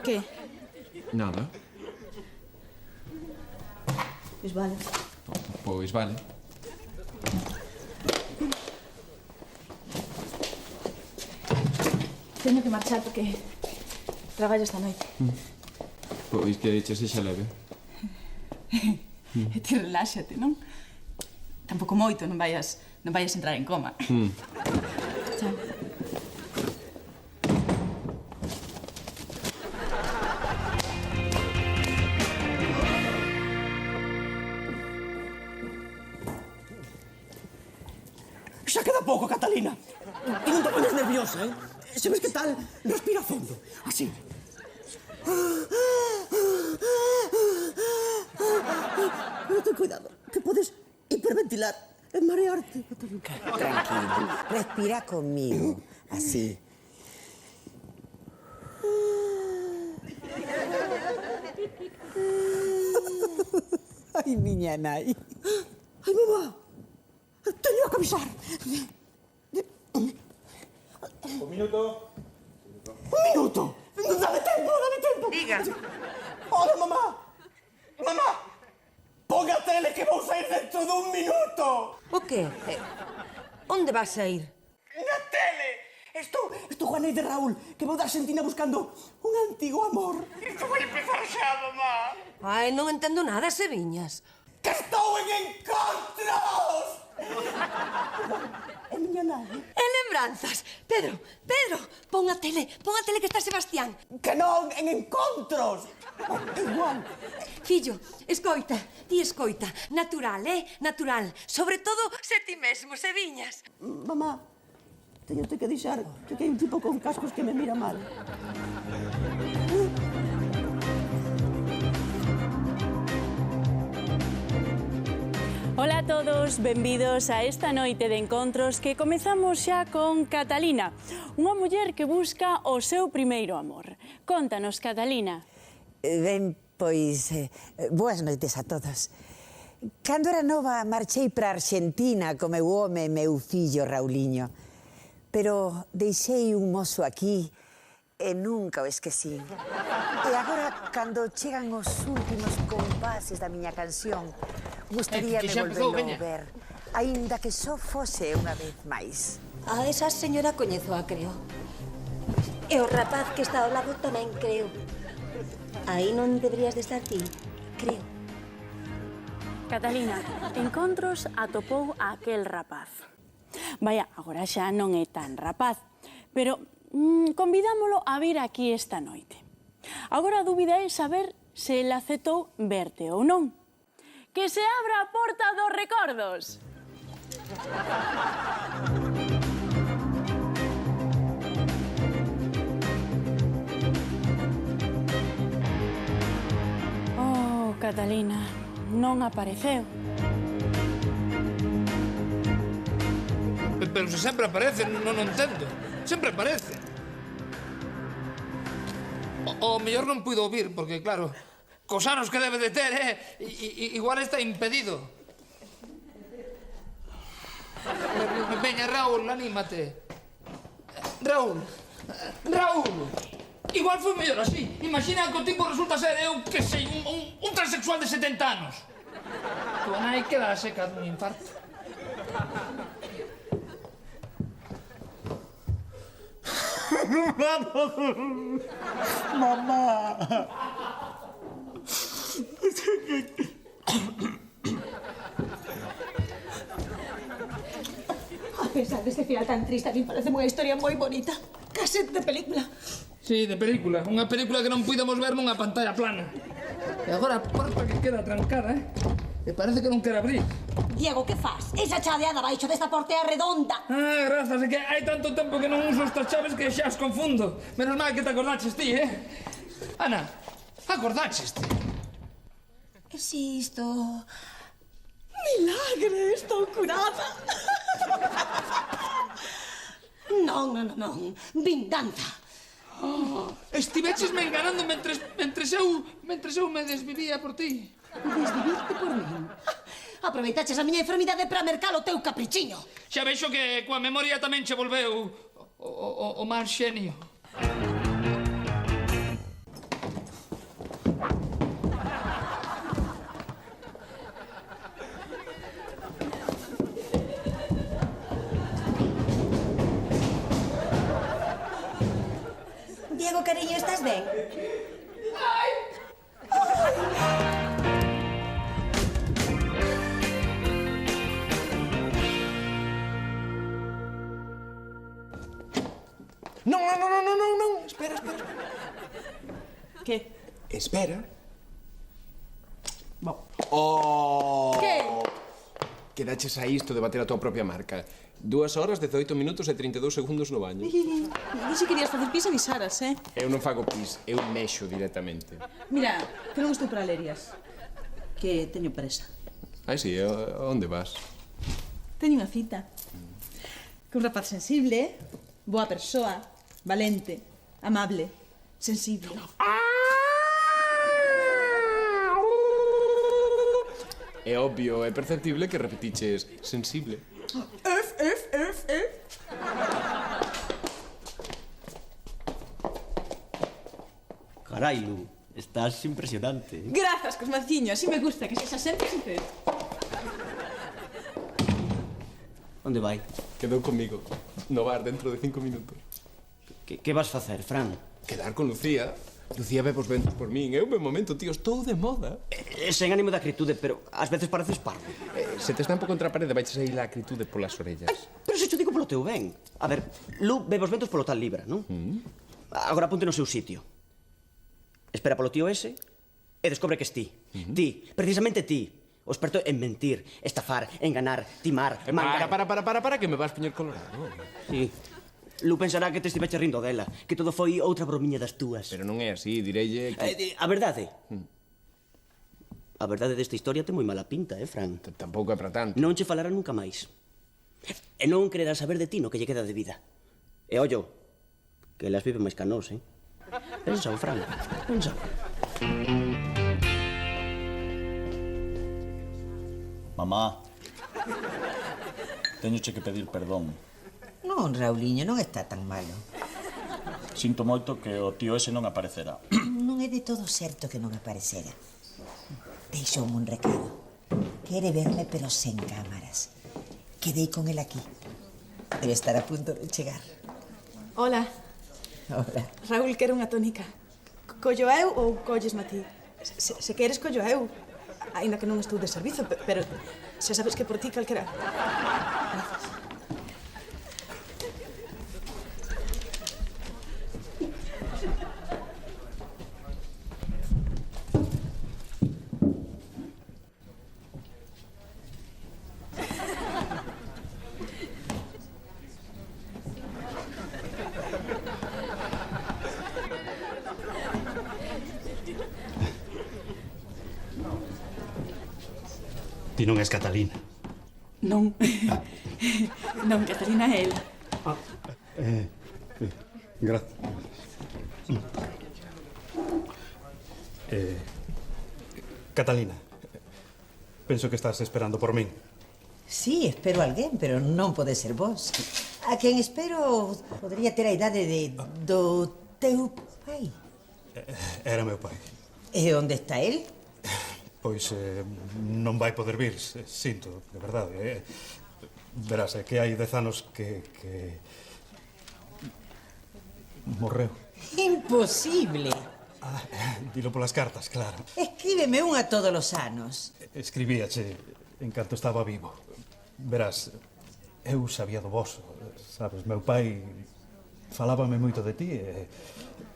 Que? Nada. Pois vale. Pois vale. Teño que marchar porque traballo esta noite. Pois que che sexa leve. E ti reláxate, non? Tampouco moito, non vayas entrar en coma. Chao. Xa queda pouco, Catalina. E non te pones nerviosa, eh? Sabes que tal? Respira fondo. Así. Pero ten cuidado, que podes hiperventilar e marearte, Catalina. Tranquilo. Respira conmigo. Así. Ai, miña nai. Ai, mamá. Teño que avisar. Un minuto. Un minuto. Dame tempo. Diga. Hola, mamá. Mamá. Pon a tele que vou sair dentro dun minuto. O que? Onde vas a ir? Na tele. Estou a nai de Raúl, que vou da Argentina buscando un antigo amor. Isto vai empezar xa, mamá. Ai, non entendo nada, se viñas. Que estou en encontros! É miña nai. E lembranzas. Pedro, pon a tele que está Sebastián. Que non, en encontros. Igual. Fillo, escoita, ti escoita. Natural, natural. Sobre todo se ti mesmo se viñas. Mamá, teñote que deixar que hai un tipo con cascos que me mira mal. Ola a todos, benvidos a esta noite de encontros que comezamos xa con Catalina, unha muller que busca o seu primeiro amor. Contanos, Catalina. Ben, pois, boas noites a todos. Cando era nova, marchei para Argentina co meu home e meu fillo Rauliño. Pero deixei un mozo aquí e nunca o esquecín. E agora, cando chegan os últimos compases da miña canción, gustaríame volverlo a ver, aínda que só fose unha vez máis. A esa señora coñezoa, creo. E o rapaz que está ao lado tamén creo. Aí non deberías de estar ti, creo. Catalina, Encontros atopou a aquel rapaz. Vaya, agora xa non é tan rapaz, pero convidámolo a vir aquí esta noite. Agora a dúbida é saber se ele aceptou verte ou non. Que se abra a porta dos recordos! Oh, Catalina, non apareceu. Pero se sempre aparece, non entendo. Sempre aparece. O mellor non puido ouvir, porque, claro, cos anos que debe de ter, igual está impedido. Veña, Raúl, anímate. Raúl, igual foi mellor así. Imagina que o tipo resulta ser, eu que sei, un transexual de 70 anos. Tu nai queda seca dun infarto. Mamá. A pesar deste final tan triste, a mí parece unha historia moi bonita. Case de película. Sí, de película. Unha película que non puidemos ver nunha pantalla plana. E agora a porta que queda trancada, E parece que non quere abrir. Diego, que faz? Esa chaveada baixo desta porta é redonda. Ah, grazas, é que hai tanto tempo que non uso estas chaves que xa as confundo. Menos mal que te acordaches ti, Ana, acordaches ti? Que si isto... Milagre, estou curada. Non, vinganza. Estivechesme enganando mentres eu me desvivía por ti. Desvivirte por min? Aproveitaches a miña enfermidade para mercar o teu caprichiño. Xa vexo que coa memoria tamén che volveu o mal xenio. Diego, cariño, estás ben? Ai! Non, espera. Que? Espera. Bo. Oh! Que? Quedaches a isto de bater a tua propia marca. 2 horas, 18 minutos e 32 segundos no baño. E se querías facer pis, avisaras, Eu non fago pis, eu mexo directamente. Mira, que non estou para lerias. Que teño presa. Ai, sí, onde vas? Teño unha cita. Que un rapaz sensible, boa persoa, valente, amable, sensible. É obvio, é perceptible que repetiches sensible. Carai, Lu, estás impresionante. Grazas, Cosmaciño, así me gusta, que sexa sempre sincero. Onde vai? Quedou comigo, no bar dentro de 5 minutos. Que vas facer, Fran? Quedar con Lucía. Lucía bebe os ventos por min. É un ben momento, tío, estou de moda. Sen ánimo de acritude, pero ás veces pareces parvo. Se te está un pouco contra a parede, vai sair a acritude polas orellas. Pero se cho digo polo teu ben. A ver, Lu bebe os ventos polo tal libra, non? Agora ponte no seu sitio. Espera polo tío ese e descobre que es ti. Ti, precisamente ti. O experto en mentir, estafar, enganar, timar, mangar... Para, que me vas poñer colorado. Sí. Lu pensará que te estiveche rindo dela, que todo foi outra bromiña das túas. Pero non é así, direille que... A verdade? A verdade desta historia ten moi mala pinta, Fran? Tampouco é para tanto. Non che falará nunca máis. E non quererá saber de ti no que lle queda de vida. E ollo, que elas viven máis canós, Pensa, Fran, pensa. Mamá, teñoche que pedir perdón. Non, Rauliño, non está tan malo. sinto moito que o tío ese non aparecerá. Non é de todo certo que non aparecera. Deixoume un recado. Quere verme, pero sen cámaras. Quedei con el aquí. Debe estar a punto de chegar. Hola. Hola. Raúl quere unha tónica. Collo eu ou collesme a ti? Se queres, collo eu. Ainda que non estou de servizo, pero xa sabes que por ti calquera. Gracias. Ti non és Catalina. Non. Non, Catalina é ela. Gracias. Catalina, penso que estás esperando por min. Sí, espero alguén, pero non pode ser vos. A quen espero podría ter a idade do teu pai. Era meu pai. E onde está el? Pois non vai poder vir, sinto, de verdade. Verás, é que hai 10 anos que... morreu. Imposible. Dilo polas cartas, claro. Escríbeme unha todos os anos. Escribíache en canto estaba vivo. Verás, eu sabía do voso, sabes? Meu pai falábame moito de ti e...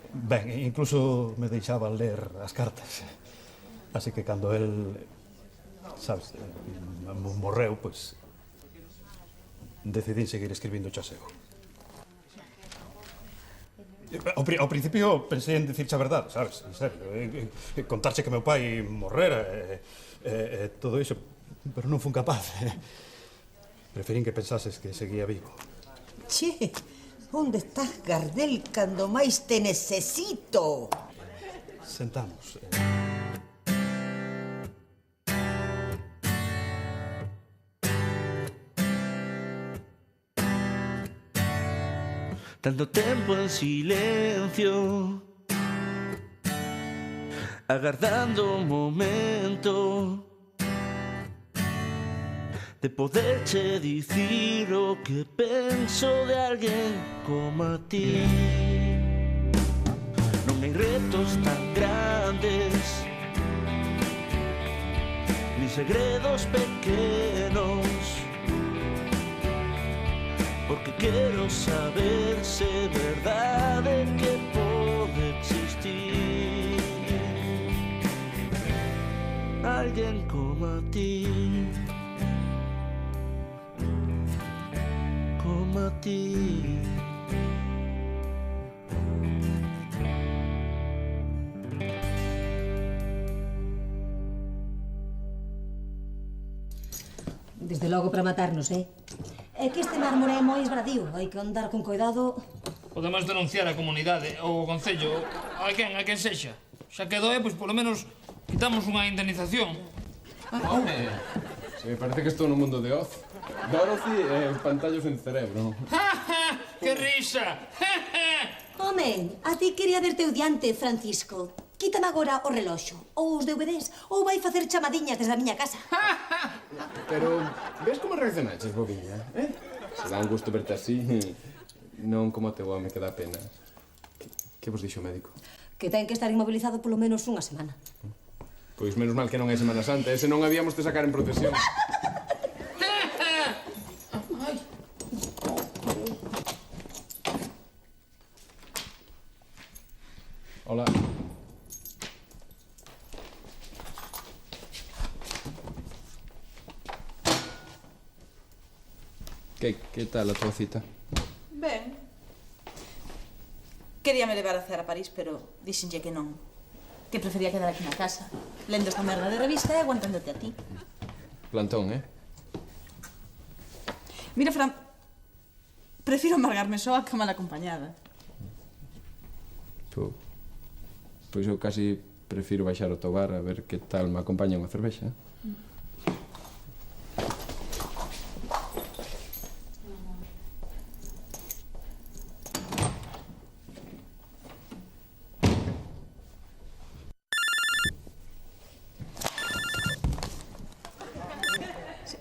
ben, incluso me deixaba ler as cartas. Así que cando el, sabes, morreu, pois, decidín seguir escribindo chaseo. Ao principio pensei en dicirche a verdade, sabes, en serio, contarche que meu pai morrera e todo iso, pero non fun capaz. Preferín que pensases que seguía vivo. Che, onde estás, Gardel, cando máis te necesito? Sentamos. Tanto tiempo en silencio, agardando un momento de poderche dicir o que penso de alguén como a ti. Non hai retos tan grandes, ni segredos pequenos, porque quero saber se é verdade que pode existir alguén como a ti, como a ti. Desde logo para matarnos, É que este mármore é moi esbradío, hai que andar con cuidado. Podemos denunciar a comunidade ou o concello, a quen sexa. Xa que doe, pois polo menos quitamos unha indemnización. Home, se me parece que estou no mundo de Oz. Dorothy e pantallos en cerebro. ¡Que risa! Home, a ti quería verte o diante, Francisco. Quítame agora o reloxo, ou os DVDs, ou vai facer chamadiñas desde a miña casa. Pero, ves como reaccionaches, bobiña? Se dá un gusto verte así, non como teu home que dá pena. Que vos dixo o médico? Que ten que estar inmobilizado polo menos unha semana. Pois menos mal que non é Semana Santa, ese non habíamos de sacar en procesión. Hola. Que tal a tua cita? Ben. Queríame levar a cear a París, pero dixenlle que non. Que prefería quedar aquí na casa, lendo esta merda de revista e aguantándote a ti. Plantón, Mira, Fran, prefiro amargarme soa que mal acompañada. Pois eu casi prefiro baixar ao teu bar a ver que tal me acompaña unha cervexa.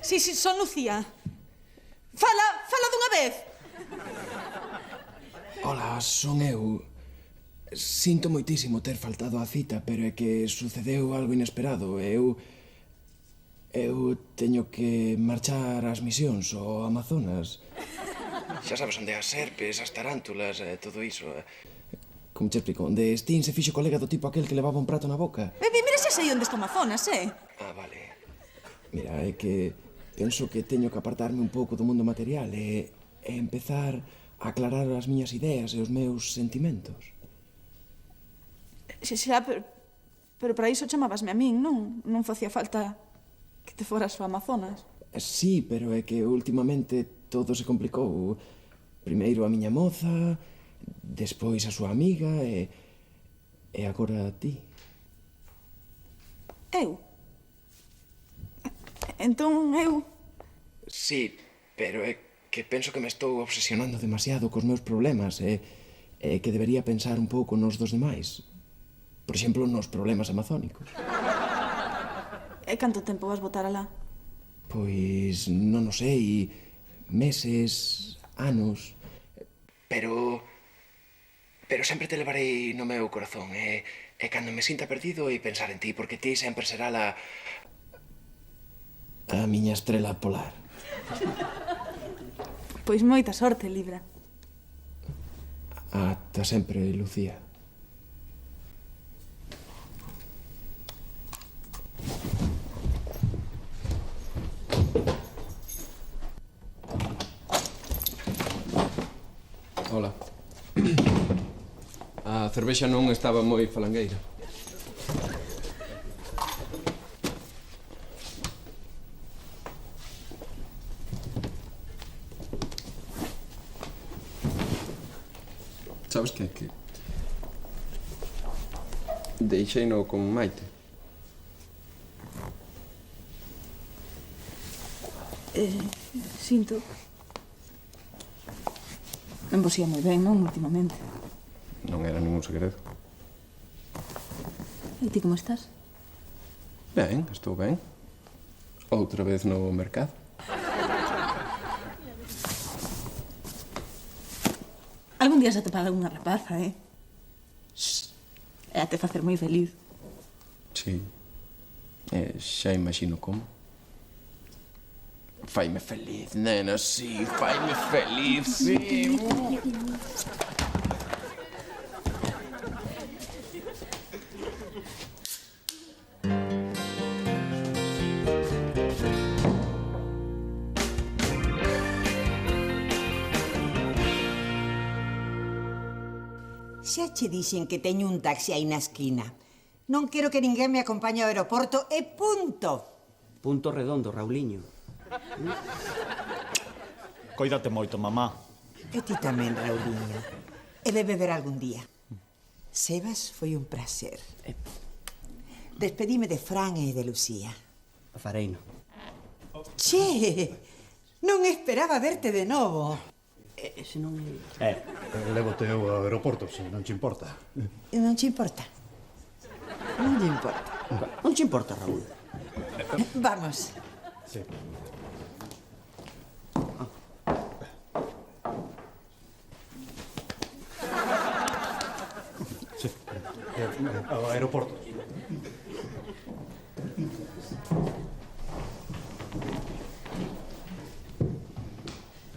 Si, son Lucía. Fala dunha vez. Hola, son eu. Sinto moitísimo ter faltado á cita, pero é que sucedeu algo inesperado. Eu teño que marchar ás misións ao Amazonas. Xa sabes onde as serpes, as tarántulas, todo iso. Como te explico, onde Steen se fixo colega do tipo aquel que levaba un prato na boca. Mira xa sei onde está o Amazonas, Vale. Mira, é que penso que teño que apartarme un pouco do mundo material e empezar a aclarar as miñas ideas e os meus sentimentos. Xa, pero para iso chamabasme a min, non? Non facía falta que te foras ao Amazonas. Sí, pero é que últimamente todo se complicou. Primeiro a miña moza, despois a súa amiga e agora a ti. Eu? Entón eu? Sí, pero é que penso que me estou obsesionando demasiado cos meus problemas e que debería pensar un pouco nos dos demais. Por exemplo, nos problemas amazónicos. E canto tempo vas botar alá? Pois non o sei, meses, anos. Pero sempre te levarei no meu corazón. E cando me sinta perdido e pensar en ti, porque ti sempre será a miña estrela polar. Pois moita sorte, Libra. Ata sempre, Lucía. Hola. A cervexa non estaba moi falangueira. Sabes que deixeino con Maite. Sinto. Non vos ia moi ben, non, últimamente. Non era ningún segredo. E ti como estás? Ben, estou ben. Outra vez no mercado. Algún día se atopada unha rapaza, E a te facer moi feliz. Sí. Xa imagino como. Faime feliz, nena, sí, faime feliz, sí. Xa che dixen que teño un taxi aí na esquina. Non quero que ninguén me acompañe ao aeroporto e punto. Punto redondo, Rauliño. Coídate moito, mamá. E ti tamén, Rauliño. E de beber algún día. Sebas, foi un prazer. Despedime de Fran e de Lucía. Fareino. Che, non esperaba verte de novo. Se non... Lévote eu ao aeroporto, se non che importa. Non che importa? Non che importa. Non che importa, Raúl. Vamos. Sí. Sí. Ao aeroporto.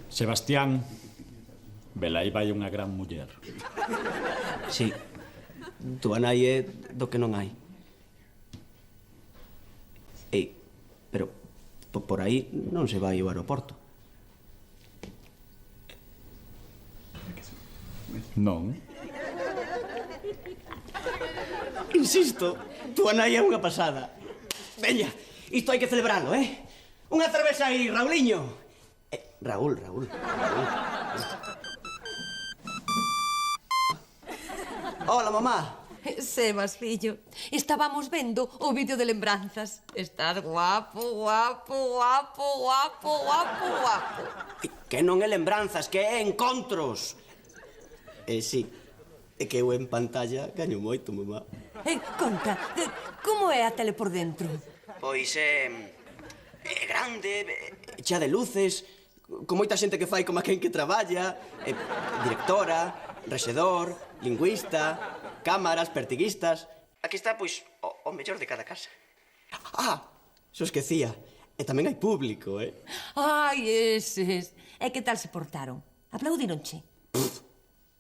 Sebastián, velaí vai unha gran muller. Sí. Túa nai é do que non hai. Pero por aí non se vai ao aeroporto. Non. Insisto, túa nai é unha pasada. Veña, isto hai que celebralo, Unha cerveza aí, Rauliño. Raúl. Hola, mamá. Sebas, fillo, estábamos vendo o vídeo de lembranzas. Estás guapo. Que non é lembranzas, que é encontros. Sí, é que eu en pantalla gaño moito, mamá. Conta, como é a tele por dentro? Pois é grande, chea de luces, con moita xente que fai como a quen que traballa, directora, rexedor, lingüista, cámaras, pertiguistas... Aquí está, pois, o mellor de cada casa. Ah, xo esquecía. E tamén hai público, Ai, eses. E que tal se portaron? Aplaudironche?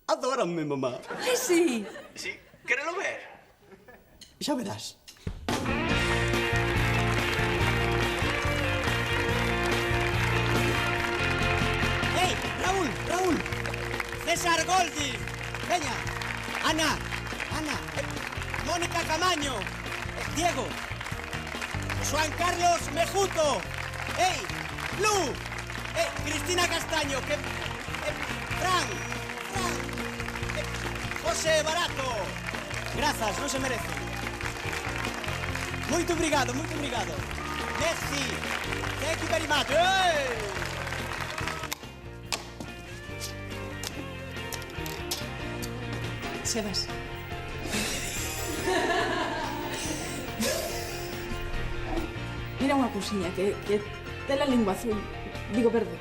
Adóranme, mamá. Ai, sí. Sí, querelo ver? Xa verás. Ei, Raúl! César Goldi! Veña! Ana! Mónica Camaño! Diego! Juan Carlos Mejuto! Ei, Lu! Cristina Castaño! Fran! José Barato! Grazas, non se merece. Moito obrigado. Merci! Thank you very much! Sebas. Mira unha cousiña, que ten a lingua azul, digo verde.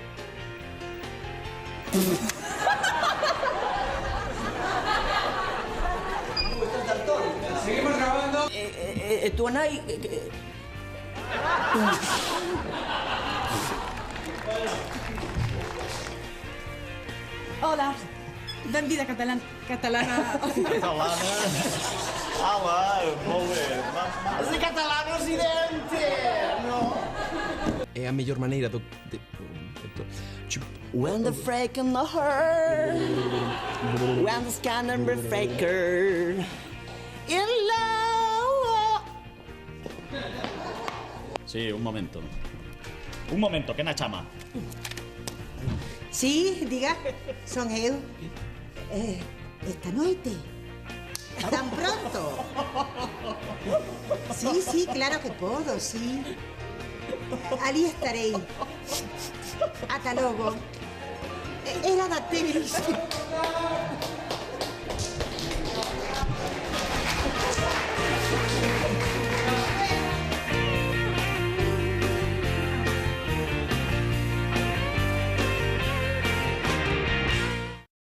Seguimos grabando. Tu nai... Hola. Benvida catalana. Catalana? Ah, molt bé. Ese catalano residente! No. É a mellor maneira do... When the freak in the heart, when the scanner be faker, in love. Sí, un momento, que na chama. Sí, diga, son eu. Esta noite. ¿Tan pronto? Sí, claro que puedo, sí. Allí estaré. Hasta luego. Era da tenis.